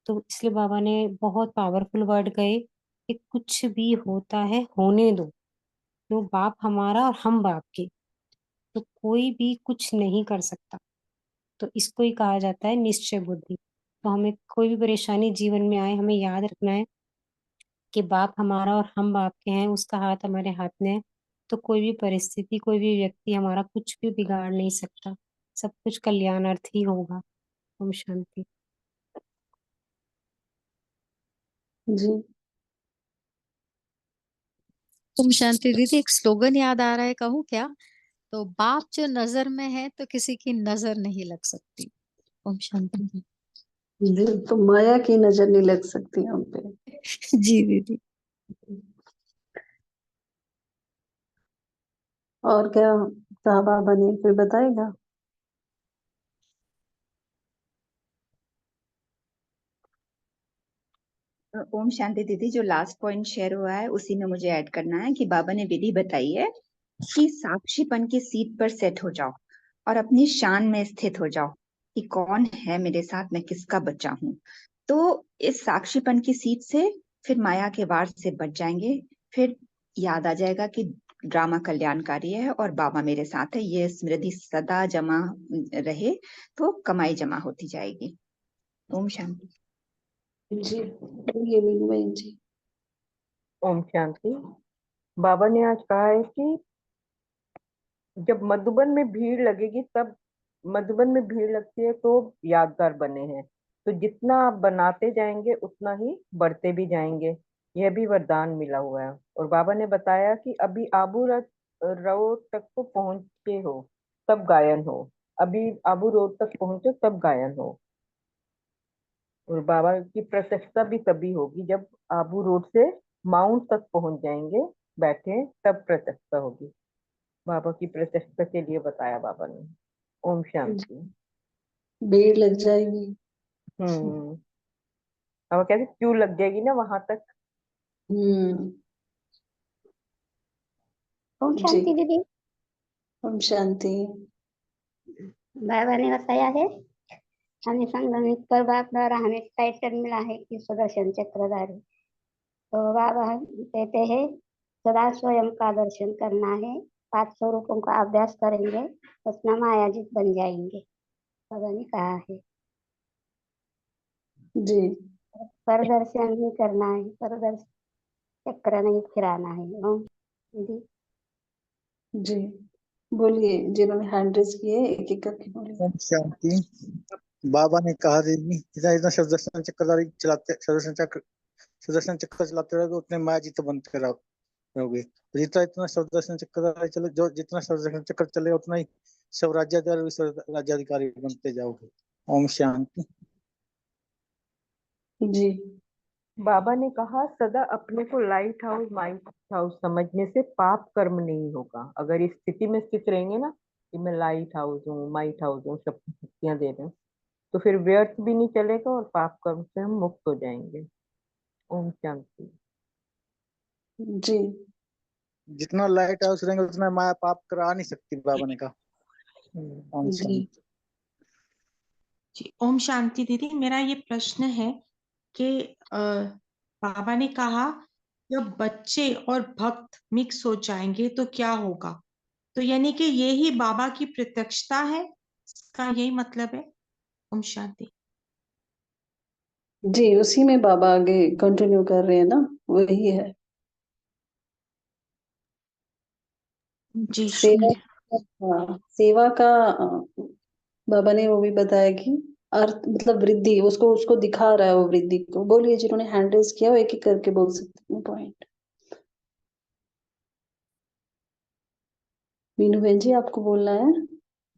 तो इसलिए बाबा ने बहुत पावरफुल वर्ड कहे कि कुछ भी होता है होने दो। तो बाप हमारा और हम बाप के, तो कोई भी कुछ नहीं कर सकता। तो इसको ही कहा जाता है निश्चय बुद्धि। तो हमें कोई भी परेशानी जीवन में आए, हमें याद रखना है कि बाप हमारा और हम बाप के हैं, उसका हाथ हमारे हाथ में है। तो कोई भी परिस्थिति, कोई भी व्यक्ति हमारा कुछ भी बिगाड़ नहीं सकता। सब कुछ कल्याणार्थ ही होगा। ओम शांति। जी ओम शांति दीदी, एक स्लोगन याद आ रहा है, कहूँ क्या? तो बाप जो नजर में है तो किसी की नजर नहीं लग सकती। ओम शांति जी। जी तो माया की नजर नहीं लग सकती हम पे। जी दीदी। और क्या कहा बाबा ने, कोई बताएगा? ओम शांति दीदी। जो लास्ट पॉइंट शेयर हुआ है उसी में मुझे ऐड करना है कि बाबा ने विधि बताई है कि साक्षीपन की सीट पर सेट हो जाओ और अपनी शान में स्थित हो जाओ कि कौन है मेरे साथ, मैं किसका बच्चा हूँ। तो इस साक्षीपन की सीट से फिर माया के वार से बच जाएंगे। फिर याद आ जाएगा कि ड्रामा कल्याणकारी है और बाबा मेरे साथ है। ये स्मृति सदा जमा रहे तो कमाई जमा होती जाएगी। ओम शांति। जी बोलिए मीनू बहन जी। ओम शांति। बाबा ने आज कहा है कि जब मधुबन में भीड़ लगेगी, तब मधुबन में भीड़ लगती है तो यादगार बने हैं, तो जितना आप बनाते जाएंगे उतना ही बढ़ते भी जाएंगे। यह भी वरदान मिला हुआ है। और बाबा ने बताया कि अभी आबू रोड तक को पहुंचे हो तब गायन हो, अभी आबू रोड तक पहुंचे तब गायन हो। और बाबा की प्रत्यक्षता भी तभी होगी जब आबू रोड से माउंट तक पहुंच जाएंगे बैठे, तब प्रत्यक्षता होगी। बाबा की प्रत्यक्षता के लिए बताया बाबा ने। ओम शांति। भीड़ लग जाएगी। बाबा कहते क्यों लग जाएगी ना वहां तक। हम्म ओम जी शांति दीदी। ओम शांति। बाबा ने बताया है हमें संगमित पर बाप द्वारा हमें टाइटल मिला है कि सुदर्शन चक्रधारी। तो बाबा कहते हैं सदा स्वयं का दर्शन करना है, 5 स्वरूपों का अभ्यास करेंगे उसमें मायाजित बन जाएंगे, बाबा ने कहा है। जी परदर्शन ही करना है, परदर्शन चक्र नहीं फिराना है। ओम दीदी। जी बोलिए, जिन्होंने हैंड रेज किए एक एक करके बोलिए। ओम शांति। बाबा ने कहा दीदी जितना जितना सुदर्शन चक्रधारी चलाते सुदर्शन चक्र चलाते रहोगे उतने माया जी तो बनते रहोगे। तो जितना इतना सुदर्शन चक्रधारी चले, जो जितना सुदर्शन चक्र चले उतना ही सब राज्याधिकारी बनते जाओगे। ओम शांति। जी बाबा ने कहा सदा अपने को लाइट हाउस माइट हाउस समझने से पाप कर्म नहीं होगा। अगर इस स्थिति में स्थित रहेंगे ना कि मैं लाइट हाउस हूँ, माइट हाउस हूँ, सब शक्तियां दे रहे हैं, तो फिर व्यर्थ भी नहीं चलेगा और पाप कर्म से हम मुक्त हो जाएंगे। ओम शांति। जी जितना लाइट हाउस रहेंगे उतना माया पाप करा नहीं सकती, बाबा ने कहा। ओम जी शांति। जी ओम शांति दीदी। मेरा ये प्रश्न है कि बाबा ने कहा जब बच्चे और भक्त मिक्स हो जाएंगे तो क्या होगा? तो यानी कि ये ही बाबा की प्रत्यक्षता है, इसका यही मतलब है। ओम शांति। जी, उसी में बाबा आगे कंटिन्यू कर रहे हैं ना, वही है। जी सेवा, शुक्रिया। हाँ, सेवा का बाबा ने वो भी बताया कि अर्थ मतलब वृद्धि, उसको उसको दिखा रहा है वो वृद्धि को। बोलिए, जिन्होंने हैंड रेज किया वो एक एक करके बोल सकते हैं पॉइंट। मीनू बहन जी, आपको बोलना है?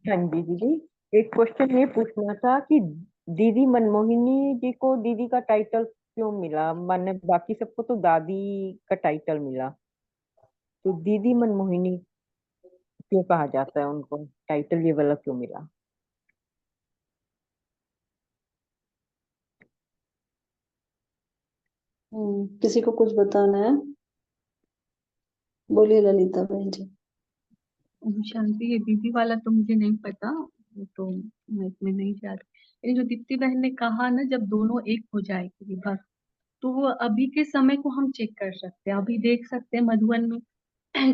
हाँ जी दीदी, एक क्वेश्चन ये पूछना था कि दीदी मनमोहिनी जी को दीदी का टाइटल क्यों मिला? माने बाकी सबको तो दादी का टाइटल मिला, तो दीदी मनमोहिनी क्यों कहा जाता है? उनको टाइटल ये वाला क्यों मिला? किसी को कुछ बताना है? बोलिए ललिता बहन जी। ओम शांति। ये दीदी वाला तो मुझे नहीं पता, वो तो मैं इसमें नहीं चाहती। ये जो दीप्ति बहन ने कहा ना, जब दोनों एक हो जाएगी बस, तो वो अभी के समय को हम चेक कर सकते हैं। अभी देख सकते हैं मधुबन में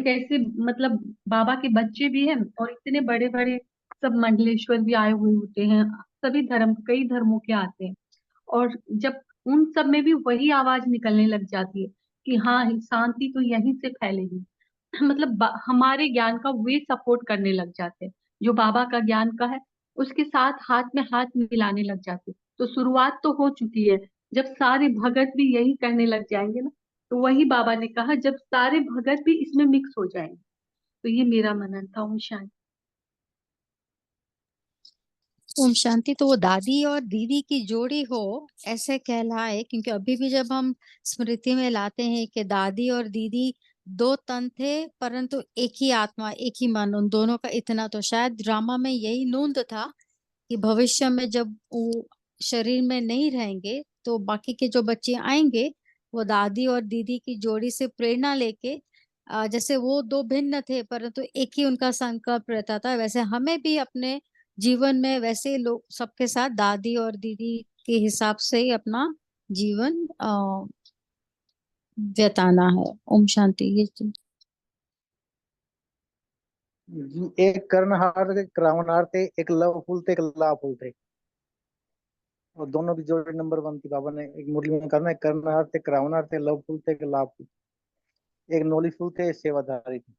कैसे मतलब बाबा के बच्चे भी हैं और इतने बड़े बड़े सब मंडलेश्वर भी आए हुए होते हैं। सभी धर्म, कई धर्मों के आते हैं। और जब उन सब में भी वही आवाज निकलने लग जाती है कि हाँ, शांति तो यहीं से फैलेगी। मतलब हमारे ज्ञान का वे सपोर्ट करने लग जाते हैं, जो बाबा का ज्ञान का है उसके साथ हाथ में हाथ मिलाने लग जाते हैं। तो शुरुआत तो हो चुकी है। जब सारे भगत भी यही करने लग जाएंगे ना, तो वही बाबा ने कहा जब सारे भगत भी इसमें मिक्स हो जाएंगे। तो ये मेरा मनन था। ओम शांति। ओम शांति। तो वो दादी और दीदी की जोड़ी हो ऐसे कहलाए, क्योंकि अभी भी जब हम स्मृति में लाते हैं कि दादी और दीदी दो तन थे परंतु एक ही आत्मा एक ही मन, उन दोनों का इतना तो शायद ड्रामा में यही नूंद था कि भविष्य में जब वो शरीर में नहीं रहेंगे तो बाकी के जो बच्चे आएंगे वो दादी और दीदी की जोड़ी से प्रेरणा लेके जैसे वो दो भिन्न थे परंतु एक ही उनका संकल्प रहता था, वैसे हमें भी अपने जीवन में वैसे लोग सबके साथ दादी और दीदी के हिसाब से ही अपना जीवन व्यताना है। ओम शांति। ये जी, एक कर्णहार थे, एक रावणहार थे, एक लव फूल थे, एक लाभ फूल थे, और दोनों की जोड़ी नंबर 1 थी। बाबा ने एक मुरली में करना है, कर्णहार थे, एक रावणहार थे, लव फूल थे, एक लाभ फूल, एक नौली फूल थे, एक सेवाधारी थे।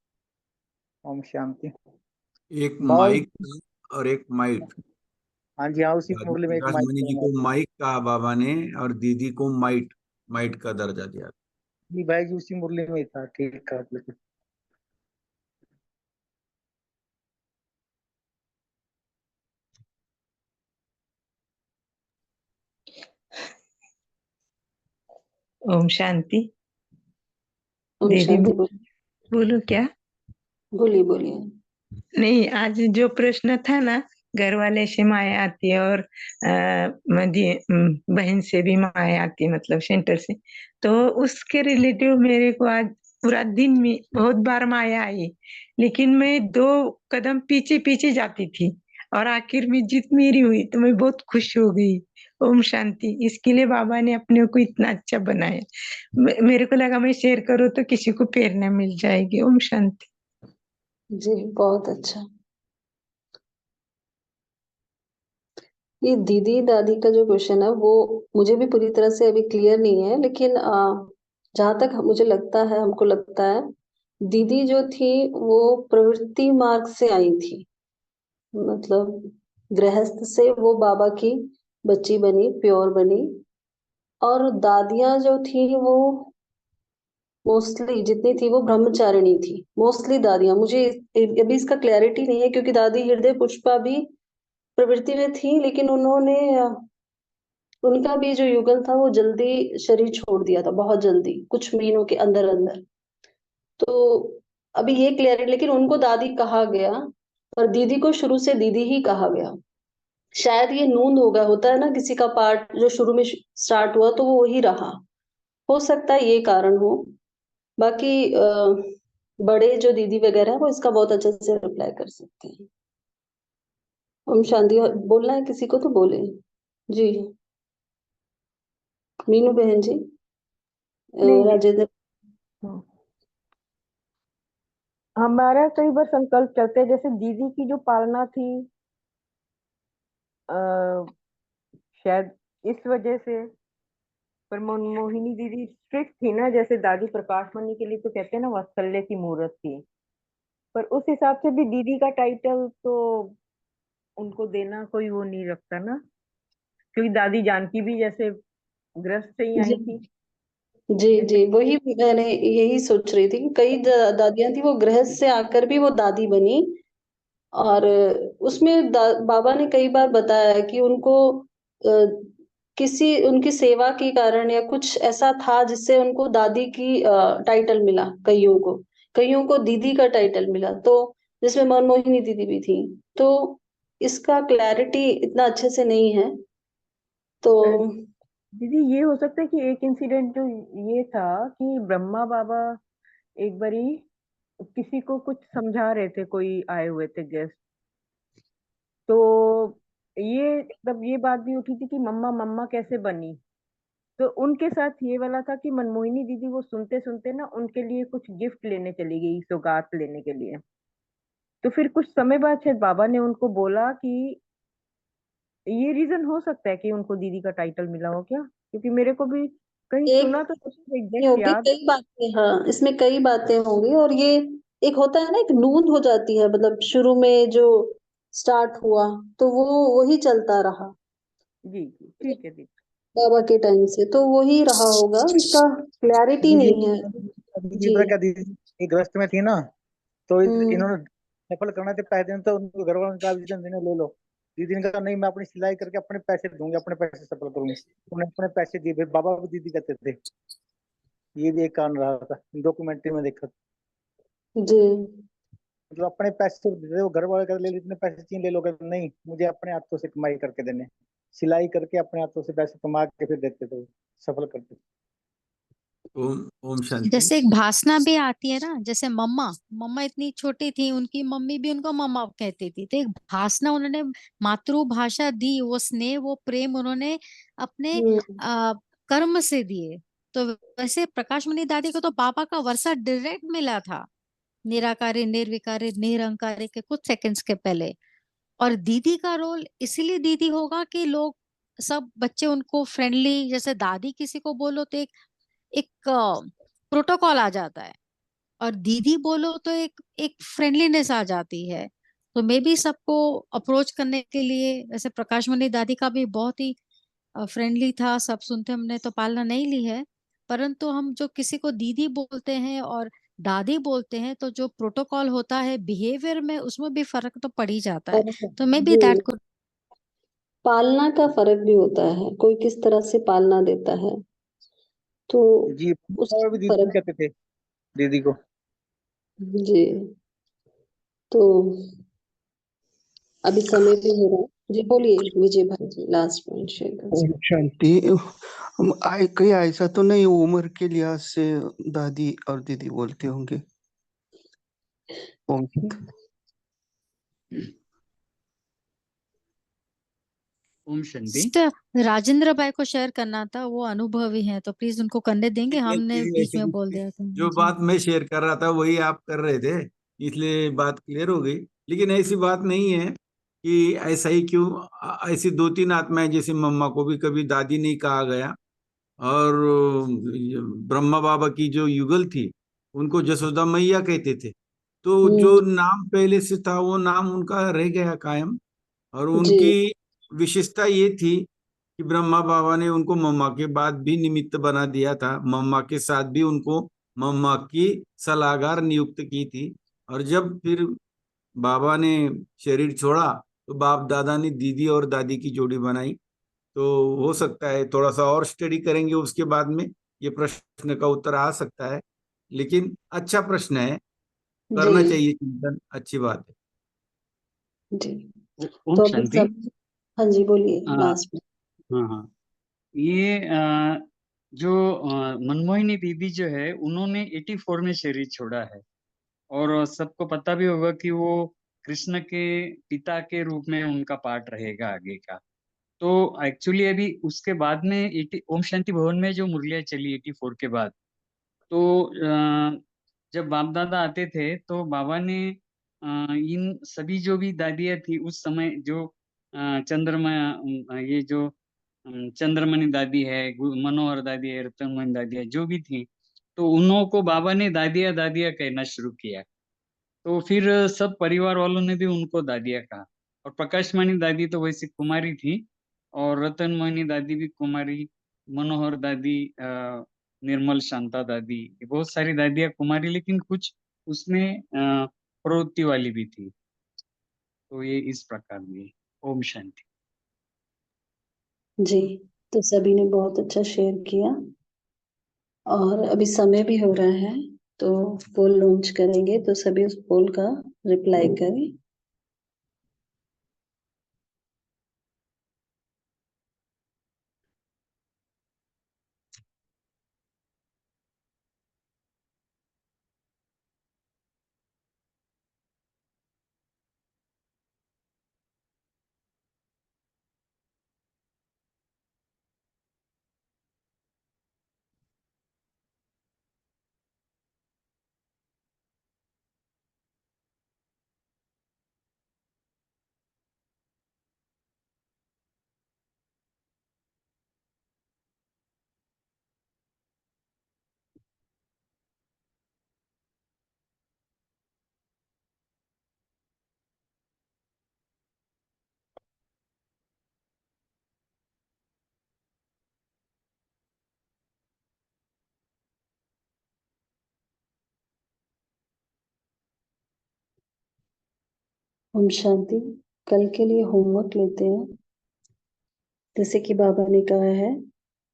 ओम शांति। एक बाबा, माइक था और एक माइट। हाँ जी, हाँ, उसी राधा मुरली में एक प्रकाश माइक मणि जी करना को है। माइक कहा बाबा ने, और दीदी को माइट, माइट का दर्जा दिया। जी भाई जी, उसी मुरली में ही था। ठीक है, आप लोग। ओम शांति। ओम दीदी शांति। बोलो क्या? बोलिए बोलिए। नहीं, आज जो प्रश्न था ना, घर वाले से माया आती है और बहन से भी माया आती है, मतलब सेंटर से। तो उसके रिलेटिव मेरे को आज पूरा दिन में बहुत बार माया आई, लेकिन मैं 2 कदम पीछे पीछे जाती थी और आखिर में जीत मेरी हुई, तो मैं बहुत खुश हो गई। ओम शांति। इसके लिए बाबा ने अपने को इतना अच्छा बनाया। मेरे को लगा मैं शेयर करूँ तो किसी को प्रेरणा मिल जाएगी। ओम शांति। जी, बहुत अच्छा। ये दीदी दादी का जो क्वेश्चन है वो मुझे भी पूरी तरह से अभी क्लियर नहीं है, लेकिन जहां तक मुझे लगता है, हमको लगता है, दीदी जो थी वो प्रवृत्ति मार्ग से आई थी। मतलब गृहस्थ से वो बाबा की बच्ची बनी, प्योर बनी। और दादियां जो थी वो मोस्टली जितनी थी वो ब्रह्मचारिणी थी। मोस्टली दादियां, मुझे अभी इसका क्लैरिटी नहीं है, क्योंकि दादी हृदय पुष्पा भी प्रवृत्ति में थी, लेकिन उन्होंने उनका भी जो युगल था वो जल्दी शरीर छोड़ दिया था, बहुत जल्दी, कुछ महीनों के अंदर अंदर। तो अभी ये क्लियर, लेकिन उनको दादी कहा गया और दीदी को शुरू से दीदी ही कहा गया। शायद ये नून होगा, होता है ना किसी का पार्ट जो शुरू में स्टार्ट हुआ तो वो वही रहा। हो सकता है ये कारण हो। बाकी बड़े जो दीदी वगैरह है वो इसका बहुत अच्छे से रिप्लाई कर सकते हैं। ओम शांति। बोलना है किसी को तो बोले। जी, मीनू बहन जी, नहीं राजेंद्र। हम्म। हमारा कई बार संकल्प चलते हैं, जैसे दीदी की जो पालना थी, आ, शायद इस वजह से, पर मोहिनी दीदी स्ट्रिक्ट थी ना, जैसे दादी प्रकाश मणि के लिए तो कहते हैं ना वात्सल्य की मूर्त थी, पर उस हिसाब से भी दीदी का टाइटल तो उनको देना कोई वो नहीं रखता ना, क्योंकि दादी जानकी भी जैसे गृहस्थ से ही जी आई थी। जी जी, वही मैंने यही सोच रही थी कि कई दादियां थी, वो गृहस्थ से आकर भी वो दादी बनी। और उसमें बाबा ने कई बार बताया कि उनको किसी उनकी सेवा के कारण या कुछ ऐसा था जिससे उनको दादी की टाइटल मिला, कईयों को दीदी का टाइटल मिला, तो जिसमें मनमोहिनी दीदी भी थी। तो इसका क्लैरिटी इतना अच्छे से नहीं है। तो दीदी ये हो सकता है कि एक इंसिडेंट जो ये था कि ब्रह्मा बाबा एक बारी किसी को कुछ समझा रहे थे, कोई आए हुए थे गेस्ट, तो ये तब ये बात भी उठी थी कि मम्मा मम्मा कैसे बनी। तो उनके साथ ये वाला था कि मनमोहिनी दीदी वो सुनते सुनते ना उनके लिए कुछ गिफ्ट लेने चली गई, सौगात लेने के लिए। तो फिर कुछ समय बाद शायद बाबा ने उनको बोला कि ये रीजन हो सकता है कि उनको दीदी का टाइटल मिला हो क्या, क्योंकि मेरे को भी कहीं एक सुना तो नहीं एग्जैक्ट होगी, याद। कई बातें, हाँ, इसमें कई बातें होंगी। और ये एक होता है ना, एक नूंद हो जाती है, मतलब शुरू में जो स्टार्ट हुआ तो वो वही चलता रहा जी जी ठीक है दीदी। बाबा के टाइम से, तो वही रहा होगा, इसका क्लैरिटी दीदी नहीं है। दीदी जी। पता क्या, दीदी ये ग्रस्त में थी ना, तो हम्म। इन्होंने सफल करना थे पहले दिन, तो उनको घर वालों ने कहा "विजन देने ले लो"। दीदी ने कहा नहीं, मैं अपनी सिलाई करके अपने पैसे दूंगी, अपने पैसे सफल करूंगी। उन्हें अपने पैसे दिए, फिर बाबा भी दीदी कहते थे। ये भी एक कारण रहा था, डॉक्यूमेंट्री में देखा। जी। मतलब अपने पैसे दे दे, वो घर वाले कहते ले लो, इतने पैसे चाहिए ले लो, कहते नहीं मुझे अपने हाथों से कमाई करके देने, सिलाई करके अपने हाथों से पैसे कमा के फिर देते थे, सफल करते थे। ओम ओम शांति। जैसे एक भाषणा भी आती है ना, जैसे मम्मा, मम्मा इतनी छोटी थी, उनकी मम्मी भी उनको मम्मा कहती थी, तो एक भाषणा उन्होंने मातृभाषा दी, वो स्नेह वो प्रेम उन्होंने अपने हम्म। कर्म से दिए। तो वैसे प्रकाश मणि दादी को तो पापा का वर्षा डायरेक्ट मिला था, निराकारी निर्विकारी निरंकारी के कुछ सेकंड्स के पहले। और दीदी का रोल इसीलिए दीदी होगा कि लोग, सब बच्चे उनको फ्रेंडली, जैसे दादी किसी को बोलो तो एक एक प्रोटोकॉल आ जाता है, और दीदी बोलो तो एक एक फ्रेंडलीनेस आ जाती है। तो मे बी सबको अप्रोच करने के लिए, वैसे प्रकाश मणि दादी का भी बहुत ही फ्रेंडली था, सब सुनते, हमने तो पालना नहीं ली है, परंतु हम जो किसी को दीदी बोलते हैं और दादी बोलते हैं, तो जो प्रोटोकॉल होता है बिहेवियर में, उसमें भी फर्क तो पड़ ही जाता है। और तो मे बी जी, दैट कुड। पालना का फर्क भी होता है, कोई किस तरह से पालना देता है, तो जी उसका बाबा भी भी दीदी फर्क। कहते थे दीदी को। जी। तो अभी समय भी हो रहा है। जी बोलिए विजय भाई जी, लास्ट पॉइंट शेयर कर ओम शांति। कहीं ऐसा तो नहीं उम्र के लिहाज से दादी और दीदी बोलते होंगे? ओम शांति। ओम शांति। सिस्टर राजेंद्र भाई को शेयर करना था, वो अनुभवी हैं, तो प्लीज उनको करने देंगे, नहीं, हमने नहीं, बीच ऐसी में कुछ बोल नहीं। दिया था जो जी। बात मैं शेयर कर रहा था वही आप कर रहे थे, इसलिए बात क्लियर हो गई। लेकिन ऐसी बात नहीं है कि ऐसा ही क्यों। ऐसी दो तीन आत्माएं, जैसे मम्मा को भी कभी दादी नहीं कहा गया, और ब्रह्मा बाबा की जो युगल थी उनको जसोदा मैया कहते थे। तो जो नाम पहले से था वो नाम उनका रह गया कायम। और जी उनकी विशेषता ये थी कि ब्रह्मा बाबा ने उनको मम्मा के बाद भी निमित्त बना दिया था, मम्मा के साथ भी उनको मम्मा की सलाहकार नियुक्त की थी। और जब फिर बाबा ने शरीर छोड़ा तो बाप दादा ने दीदी और दादी की जोड़ी बनाई। तो हो सकता है थोड़ा सा और स्टडी करेंगे उसके बाद में ये प्रश्न का उत्तर आ सकता है। लेकिन अच्छा प्रश्न है, जी करना चाहिए चिंतन, अच्छी बात है। जी। ओम तो अभी शांति। सब, हाँ जी बोलिए हाँ लास्ट में। हाँ, ये जो मनमोहिनी दीदी जो है उन्होंने 84 में शरीर छोड़ा है। और सबको पता भी होगा कि वो कृष्ण के पिता के रूप में उनका पार्ट रहेगा आगे का। तो एक्चुअली अभी उसके बाद में 80 ओम शांति भवन में जो मुरलियाँ चली 84 के बाद, तो जब बाप दादा आते थे तो बाबा ने इन सभी जो भी दादियाँ थी उस समय जो चंद्रमा ये जो चंद्रमणि दादी है, मनोहर दादी है, रतनमणि दादी है, जो भी थी, तो उन्हों को बाबा ने दादिया दादिया कहना शुरू किया। तो फिर सब परिवार वालों ने भी उनको दादिया कहा। और प्रकाश मणि दादी तो वैसे कुमारी थी, और रतन मोहिनी दादी भी कुमारी, मनोहर दादी, निर्मल शांता दादी, ये बहुत सारी दादियाँ कुमारी, लेकिन कुछ उसमें प्रवृत्ति वाली भी थी। तो ये इस प्रकार भी। ओम शांति। जी, तो सभी ने बहुत अच्छा शेयर किया और अभी समय भी हो रहा है, तो पोल लॉन्च करेंगे, तो सभी उस पोल का रिप्लाई करें। ओम शांति। कल के लिए होमवर्क लेते हैं। जैसे कि बाबा ने कहा है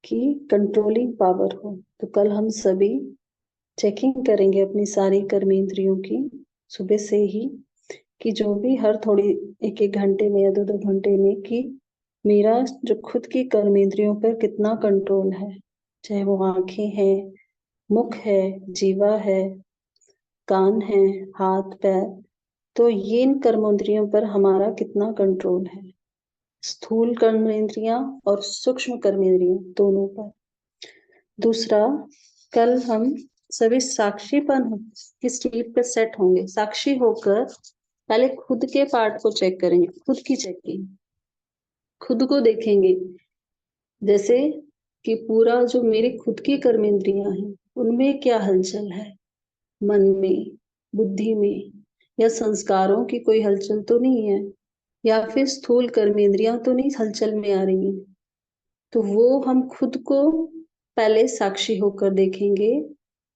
कि कंट्रोलिंग पावर हो, तो कल हम सभी चेकिंग करेंगे अपनी सारी कर्मेंद्रियों की सुबह से ही, कि जो भी हर थोड़ी एक एक घंटे में या दो दो घंटे में, कि मेरा जो खुद की कर्मेंद्रियों पर कितना कंट्रोल है, चाहे वो आंखें हैं, मुख है, जीवा है, कान है, हाथ पैर, तो ये इन कर्मेंद्रियों पर हमारा कितना कंट्रोल है, स्थूल कर्मेंद्रियां और सूक्ष्म कर्मेंद्रियां दोनों पर। दूसरा, कल हम सभी साक्षीपन की स्टेट पे सेट होंगे। साक्षी होकर पहले खुद के पार्ट को चेक करेंगे, खुद की चेकिंग, खुद को देखेंगे। जैसे कि पूरा जो मेरे खुद की कर्मेंद्रियां हैं उनमें क्या हलचल है, मन में, बुद्धि में, या संस्कारों की कोई हलचल तो नहीं है, या फिर स्थूल कर्मेंद्रियां तो नहीं हलचल में आ रही हैं। तो वो हम खुद को पहले साक्षी होकर देखेंगे,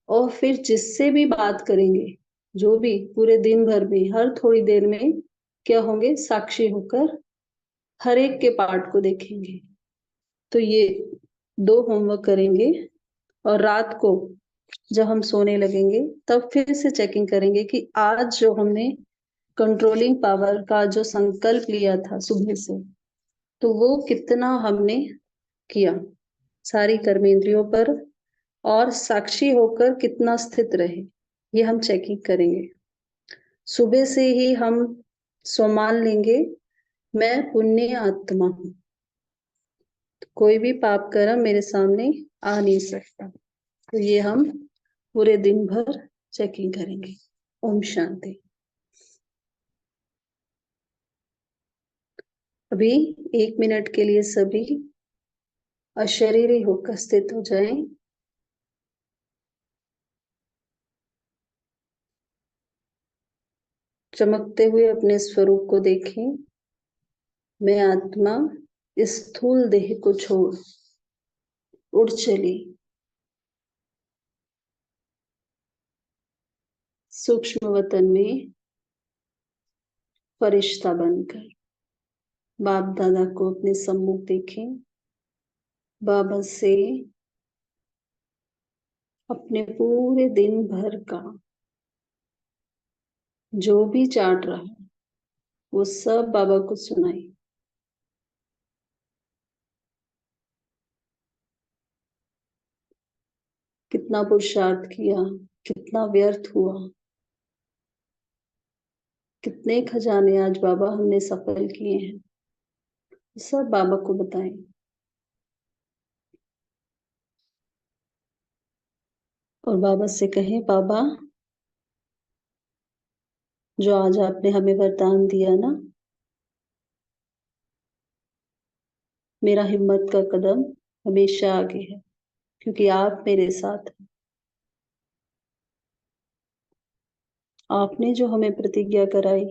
और फिर जिससे भी बात करेंगे, जो भी पूरे दिन भर में हर थोड़ी देर में क्या होंगे, साक्षी होकर हर एक के पार्ट को देखेंगे। तो ये 2 होमवर्क करेंगे, और रात को जब हम सोने लगेंगे तब फिर से चेकिंग करेंगे कि आज जो हमने कंट्रोलिंग पावर का जो संकल्प लिया था सुबह से, तो वो कितना हमने किया सारी कर्मेंद्रियों पर, और साक्षी होकर कितना स्थित रहे, ये हम चेकिंग करेंगे। सुबह से ही हम मान लेंगे, मैं पुण्य आत्मा हूं, कोई भी पाप कर्म मेरे सामने आ नहीं सकता। तो ये हम पूरे दिन भर चेकिंग करेंगे। ओम शांति। अभी 1 मिनट के लिए सभी अशरीरी होकर स्थित हो जाएं। चमकते हुए अपने स्वरूप को देखें। मैं आत्मा इस स्थूल देह को छोड़ उड़ चली सूक्ष्म वतन में फरिश्ता बनकर। बाप दादा को अपने सम्मुख देखें। बाबा से अपने पूरे दिन भर का जो भी चाट रहा है वो सब बाबा को सुनाई। कितना पुरुषार्थ किया, कितना व्यर्थ हुआ, कितने खजाने आज बाबा हमने सफल किए हैं, सब बाबा को बताएं। और बाबा से कहे, बाबा जो आज आपने हमें वरदान दिया ना, मेरा हिम्मत का कदम हमेशा आगे है, क्योंकि आप मेरे साथ हैं। आपने जो हमें प्रतिज्ञा कराई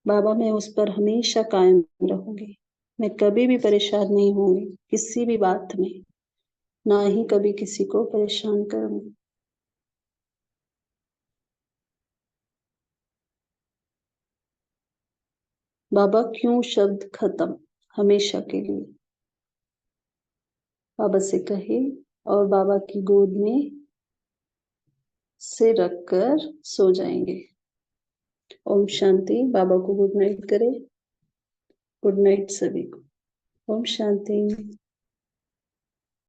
बाबा, मैं उस पर हमेशा कायम रहूंगी। मैं कभी भी परेशान नहीं होंगी किसी भी बात में, ना ही कभी किसी को परेशान करूंगी। बाबा क्यों शब्द खत्म हमेशा के लिए, बाबा से कहे और बाबा की गोद में सिर रखकर सो जाएंगे। ओम शांति। बाबा को गुड नाइट करें। गुड नाइट सभी को। ओम शांति।